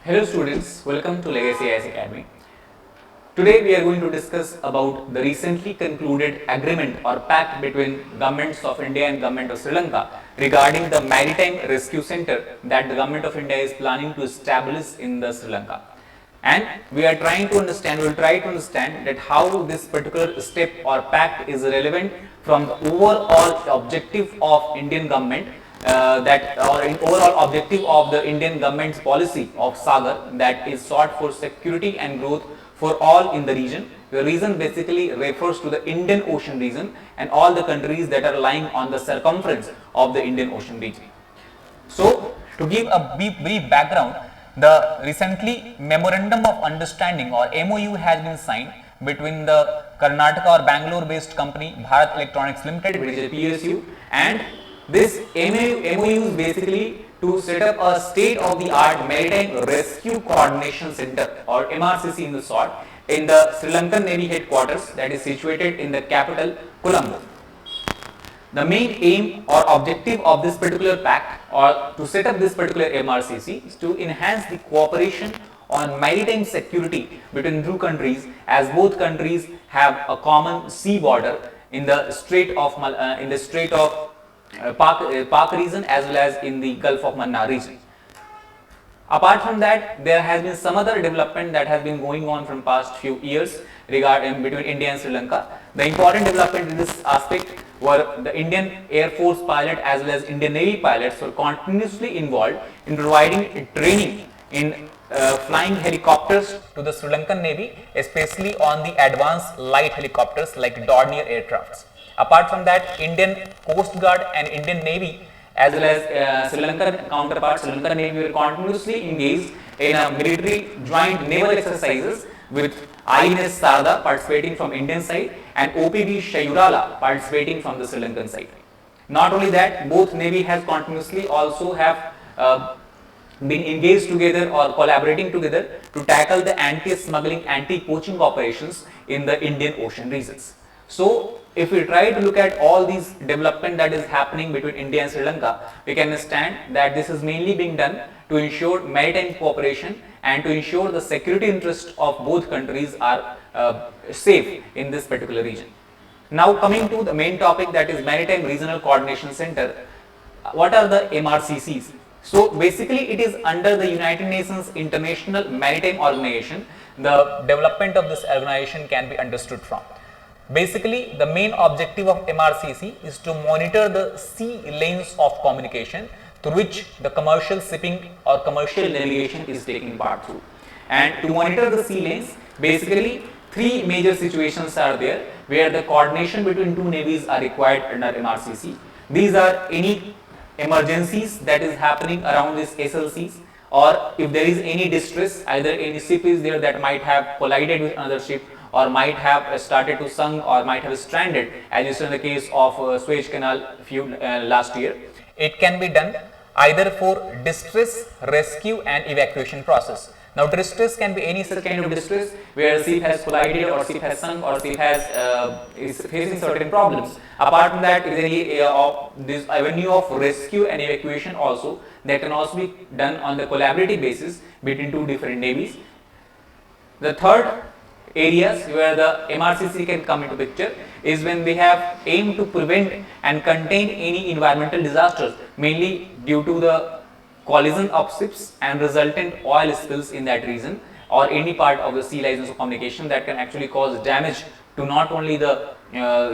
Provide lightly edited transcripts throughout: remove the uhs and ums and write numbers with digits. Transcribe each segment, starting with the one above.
Hello students, welcome to Legacy IAS Academy. Today we are going to discuss about the recently concluded agreement or pact between governments of India and government of Sri Lanka regarding the Maritime Rescue Centre that the government of India is planning to establish in the Sri Lanka. And we will try to understand that how this particular step or pact is relevant from the overall objective of Indian government overall objective of the Indian government's policy of Sagar, that is sought for security and growth for all in the region. The region basically refers to the Indian Ocean region and all the countries that are lying on the circumference of the Indian Ocean region. So, to give a brief background, the recently Memorandum of Understanding or MOU has been signed between the Karnataka or Bangalore based company Bharat Electronics Limited, which is a PSU, and this MOU is basically to set up a state-of-the-art Maritime Rescue Coordination Centre or MRCC in the short in the Sri Lankan Navy headquarters that is situated in the capital Colombo. The main aim or objective of this particular pact or to set up this particular MRCC is to enhance the cooperation on maritime security between two countries, as both countries have a common sea border in the Strait of Pak region as well as in the Gulf of Mannar region. Apart from that, there has been some other development that has been going on from past few years regarding between India and Sri Lanka. The important development in this aspect were the Indian Air Force pilot as well as Indian Navy pilots were continuously involved in providing training in flying helicopters to the Sri Lankan Navy, especially on the advanced light helicopters like Dornier aircrafts. Apart from that, Indian Coast Guard and Indian Navy as well as Sri Lankan counterparts, Sri Lankan Navy were continuously engaged in a military joint naval exercises with IAS Sarda participating from Indian side and OPV Shayurala participating from the Sri Lankan side. Not only that, both Navy has continuously also have been engaged together or collaborating together to tackle the anti-smuggling, anti-poaching operations in the Indian Ocean regions. So, if we try to look at all these development that is happening between India and Sri Lanka, we can understand that this is mainly being done to ensure maritime cooperation and to ensure the security interests of both countries are safe in this particular region. Now coming to the main topic, that is Maritime Regional Coordination Centre. What are the MRCCs? So basically it is under the United Nations International Maritime Organization. The development of this organization can be understood from. Basically, the main objective of MRCC is to monitor the sea lanes of communication through which the commercial shipping or commercial navigation is taking part through. And to monitor the sea lanes, basically three major situations are there where the coordination between two navies are required under MRCC. These are any emergencies that is happening around these SLCs, or if there is any distress, either any ship is there that might have collided with another ship or might have started to sunk or might have stranded, as is in the case of Suez Canal last year. It can be done either for distress, rescue and evacuation process. Now distress can be any such kind of distress where ship has collided or ship has sunk or ship has is facing certain problems. Apart from that, is any of this avenue of rescue and evacuation also that can also be done on the collaborative basis between two different navies. The third areas where the MRCC can come into picture is when we have aimed to prevent and contain any environmental disasters, mainly due to the collision of ships and resultant oil spills in that region or any part of the sea lines of communication that can actually cause damage to not only the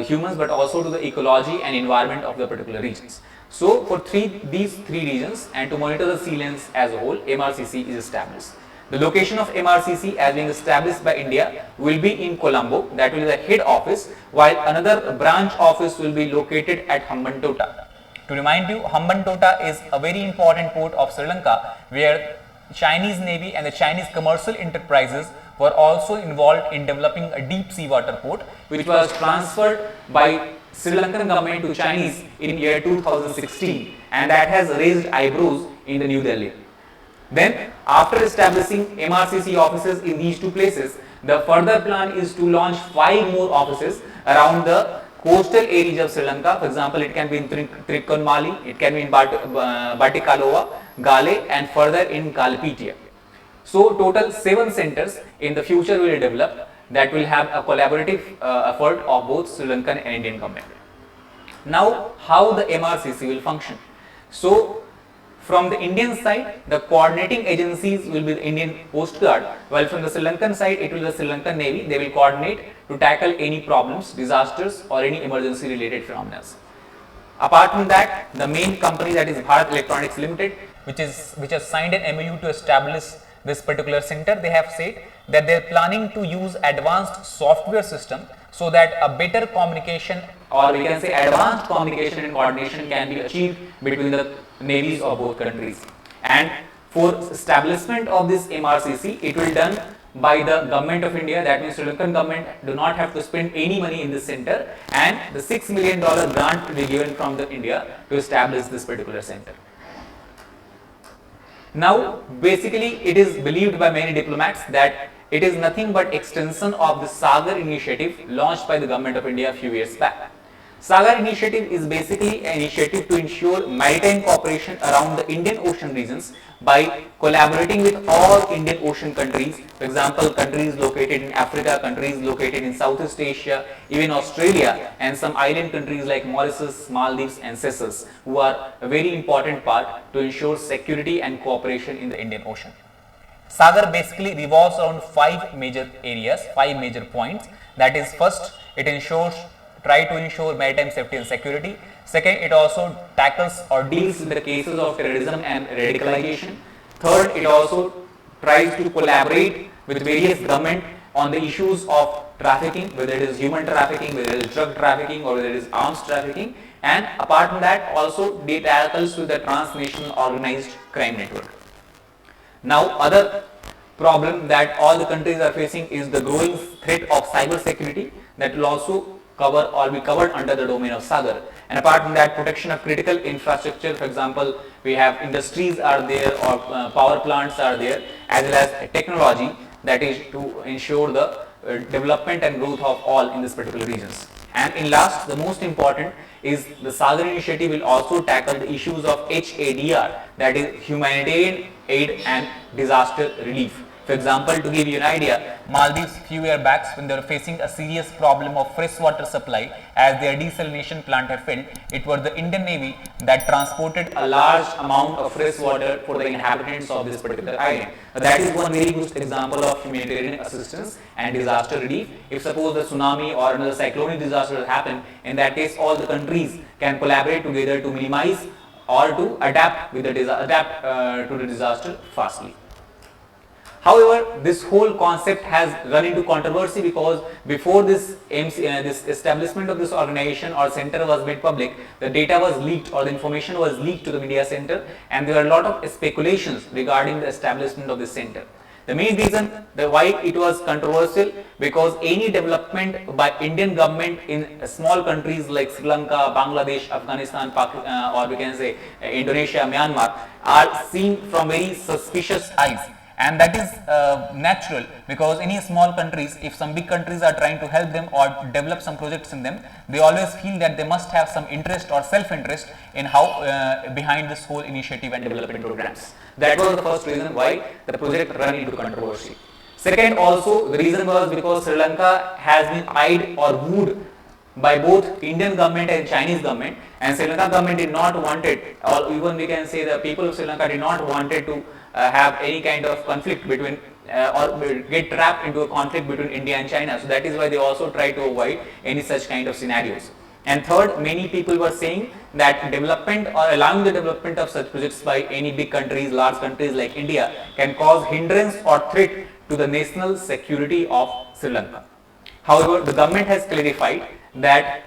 humans but also to the ecology and environment of the particular regions. So for these three regions and to monitor the sea lanes as a whole, MRCC is established. The location of MRCC as being established by India will be in Colombo, that will be the head office, while another branch office will be located at Hambantota. To remind you, Hambantota is a very important port of Sri Lanka where Chinese Navy and the Chinese commercial enterprises were also involved in developing a deep sea water port, which was transferred by Sri Lankan government to Chinese in year 2016, and that has raised eyebrows in the New Delhi. Then after establishing MRCC offices in these two places, the further plan is to launch 5 more offices around the coastal areas of Sri Lanka. For example, it can be in Trikonmali, it can be in Batikaloa, Gale and further in Kalpitia. So total 7 centers in the future will develop that will have a collaborative effort of both Sri Lankan and Indian government. Now, how the MRCC will function? So, from the Indian side, the coordinating agencies will be the Indian Coast Guard, while from the Sri Lankan side, it will be the Sri Lankan Navy. They will coordinate to tackle any problems, disasters, or any emergency related phenomena. Apart from that, the main company, that is Bharat Electronics Limited, which has signed an MOU to establish this particular center, they have said that they are planning to use advanced software system so that a better communication, or we can say advanced communication and coordination, can be achieved between the navies of both countries. And for establishment of this MRCC, it will be done by the government of India. That means Sri Lankan government do not have to spend any money in this center, and the $6 million grant will be given from the India to establish this particular center. Now, basically, it is believed by many diplomats that it is nothing but extension of the Sagar Initiative launched by the government of India a few years back. Sagar Initiative is basically an initiative to ensure maritime cooperation around the Indian Ocean regions by collaborating with all Indian Ocean countries, for example, countries located in Africa, countries located in Southeast Asia, even Australia, and some island countries like Mauritius, Maldives and Seychelles, who are a very important part to ensure security and cooperation in the Indian Ocean. Sagar basically revolves around 5 major areas, 5 major points. That is, first, it try to ensure maritime safety and security. Second, it also tackles or deals with the cases of terrorism and radicalization. Third, it also tries to collaborate with various government on the issues of trafficking, whether it is human trafficking, whether it is drug trafficking, or whether it is arms trafficking. And apart from that, also it tackles with the transnational organized crime network. Now, other problem that all the countries are facing is the growing threat of cyber security, that will also cover or be covered under the domain of Sagar. And apart from that, protection of critical infrastructure, for example, we have industries are there, or power plants are there, as well as technology, that is to ensure the development and growth of all in this particular regions. And in last, the most important is the Sagar Initiative will also tackle the issues of HADR, that is humanitarian aid and disaster relief. For example, to give you an idea, Maldives few years back, when they were facing a serious problem of fresh water supply as their desalination plant had failed, it was the Indian Navy that transported a large amount of fresh water for the inhabitants of this particular island. That is one very good example of humanitarian assistance and disaster relief. If suppose the tsunami or another cyclonic disaster happen, in that case all the countries can collaborate together to minimize or to adapt with the to the disaster fastly. However, this whole concept has run into controversy because before this this establishment of this organization or center was made public, the data was leaked or the information was leaked to the media center, and there are a lot of speculations regarding the establishment of this center. The main reason why it was controversial, because any development by Indian government in small countries like Sri Lanka, Bangladesh, Afghanistan, or we can say Indonesia, Myanmar, are seen from very suspicious eyes. And that is natural, because any small countries, if some big countries are trying to help them or develop some projects in them, they always feel that they must have some interest or self-interest in how behind this whole initiative and development programs. That was the first reason why the project ran into controversy. Second, also the reason was because Sri Lanka has been eyed or wooed by both Indian government and Chinese government, and Sri Lanka government did not want it, or even we can say the people of Sri Lanka did not wanted to have any kind of conflict between or get trapped into a conflict between India and China. So that is why they also try to avoid any such kind of scenarios. And third, many people were saying that development or allowing the development of such projects by any big countries, large countries like India, can cause hindrance or threat to the national security of Sri Lanka. However, the government has clarified that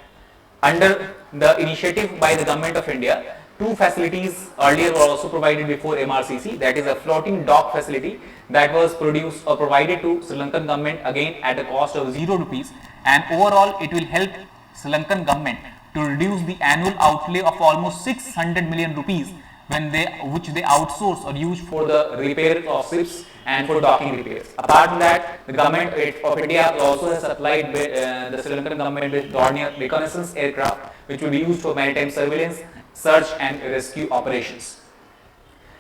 under the initiative by the government of India, 2 facilities earlier were also provided before MRCC, that is a floating dock facility that was produced or provided to Sri Lankan government again at a cost of 0 rupees, and overall it will help Sri Lankan government to reduce the annual outlay of almost 600 million rupees which they outsource or use for the repair of ships and for docking repairs. Apart from that, the government of India also has supplied the Sri Lankan government with Dornier reconnaissance aircraft, which will be used for maritime surveillance, search and rescue operations.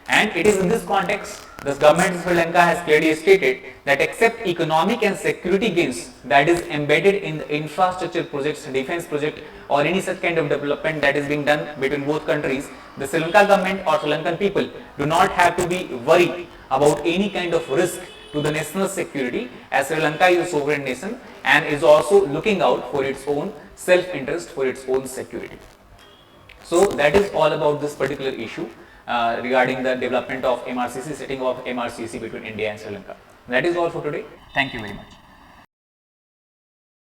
And it is in this context, the government of Sri Lanka has clearly stated that except economic and security gains that is embedded in the infrastructure projects, defense project or any such kind of development that is being done between both countries, the Sri Lanka government or Sri Lankan people do not have to be worried about any kind of risk to the national security, as Sri Lanka is a sovereign nation and is also looking out for its own self-interest, for its own security. So that is all about this particular issue regarding the development of MRCC, setting of MRCC between India and Sri Lanka. That is all for today. Thank you very much.